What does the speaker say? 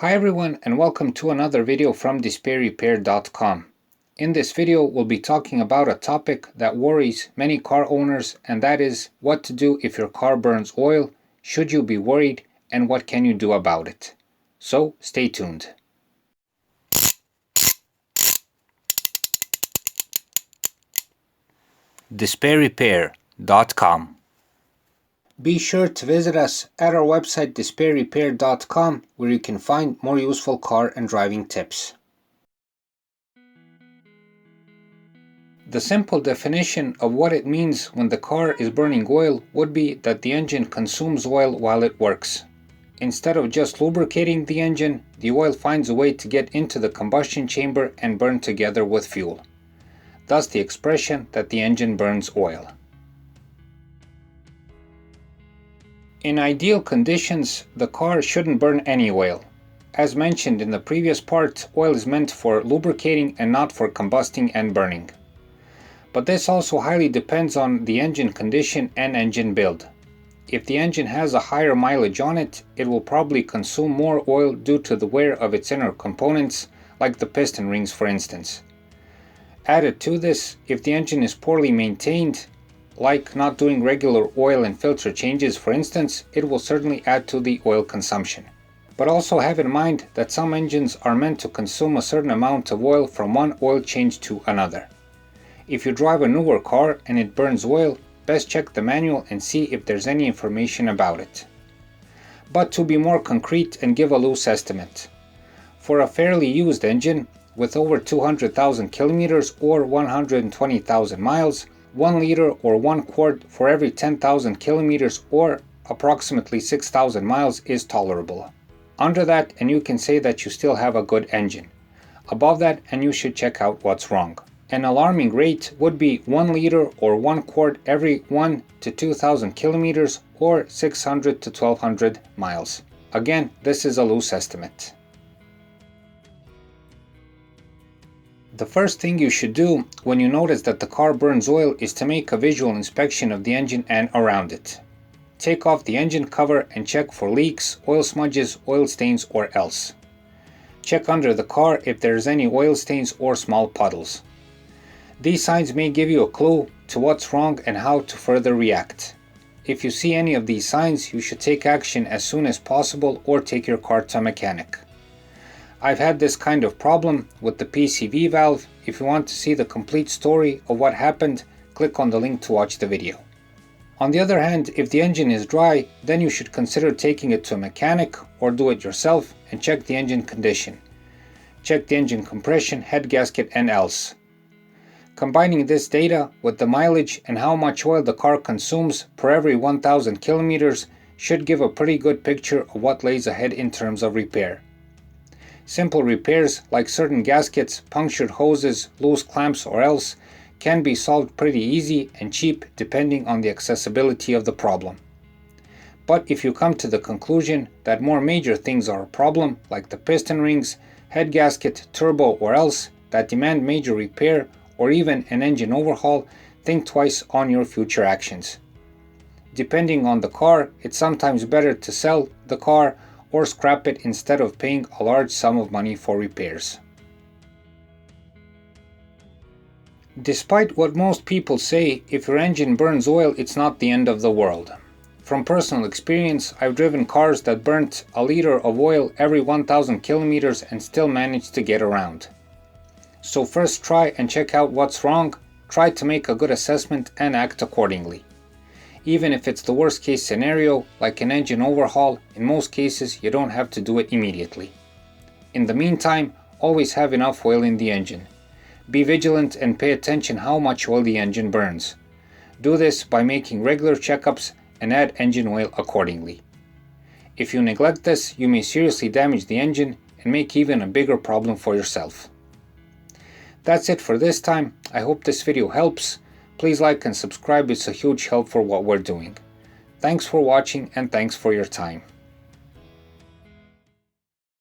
Hi everyone, and welcome to another video from DisplayRepair.com. In this video we'll be talking about a topic that worries many car owners, and that is what to do if your car burns oil, should you be worried, and what can you do about it. So stay tuned. DisplayRepair.com. Be sure to visit us at our website DisplayRepair.com, where you can find more useful car and driving tips. The simple definition of what it means when the car is burning oil would be that the engine consumes oil while it works. Instead of just lubricating the engine, the oil finds a way to get into the combustion chamber and burn together with fuel. Thus the expression that the engine burns oil. In ideal conditions, the car shouldn't burn any oil. As mentioned in the previous part, oil is meant for lubricating and not for combusting and burning. But this also highly depends on the engine condition and engine build. If the engine has a higher mileage on it, it will probably consume more oil due to the wear of its inner components, like the piston rings for instance. Added to this, if the engine is poorly maintained, like not doing regular oil and filter changes for instance, it will certainly add to the oil consumption. But also have in mind that some engines are meant to consume a certain amount of oil from one oil change to another. If you drive a newer car and it burns oil, best check the manual and see if there's any information about it. But to be more concrete and give a loose estimate, for a fairly used engine with over 200,000 kilometers or 120,000 miles, 1 liter or 1 quart for every 10,000 kilometers or approximately 6,000 miles is tolerable. Under that, and you can say that you still have a good engine. Above that, and you should check out what's wrong. An alarming rate would be 1 liter or 1 quart every 1 to 2,000 kilometers or 600 to 1,200 miles. Again, this is a loose estimate. The first thing you should do when you notice that the car burns oil is to make a visual inspection of the engine and around it. Take off the engine cover and check for leaks, oil smudges, oil stains, or else. Check under the car if there is any oil stains or small puddles. These signs may give you a clue to what's wrong and how to further react. If you see any of these signs, you should take action as soon as possible or take your car to a mechanic. I've had this kind of problem with the PCV valve. If you want to see the complete story of what happened, click on the link to watch the video. On the other hand, if the engine is dry, then you should consider taking it to a mechanic or do it yourself and check the engine condition. Check the engine compression, head gasket, and else. Combining this data with the mileage and how much oil the car consumes per every 1,000 kilometers should give a pretty good picture of what lays ahead in terms of repair. Simple repairs like certain gaskets, punctured hoses, loose clamps, or else can be solved pretty easy and cheap depending on the accessibility of the problem. But if you come to the conclusion that more major things are a problem, like the piston rings, head gasket, turbo, or else that demand major repair or even an engine overhaul, think twice on your future actions. Depending on the car, it's sometimes better to sell the car or scrap it instead of paying a large sum of money for repairs. Despite what most people say, if your engine burns oil, it's not the end of the world. From personal experience, I've driven cars that burnt a liter of oil every 1,000 kilometers and still managed to get around. So first try and check out what's wrong, try to make a good assessment and act accordingly. Even if it's the worst case scenario, like an engine overhaul, in most cases you don't have to do it immediately. In the meantime, always have enough oil in the engine. Be vigilant and pay attention how much oil the engine burns. Do this by making regular checkups and add engine oil accordingly. If you neglect this, you may seriously damage the engine and make even a bigger problem for yourself. That's it for this time. I hope this video helps. Please like and subscribe, it's a huge help for what we're doing. Thanks for watching and thanks for your time.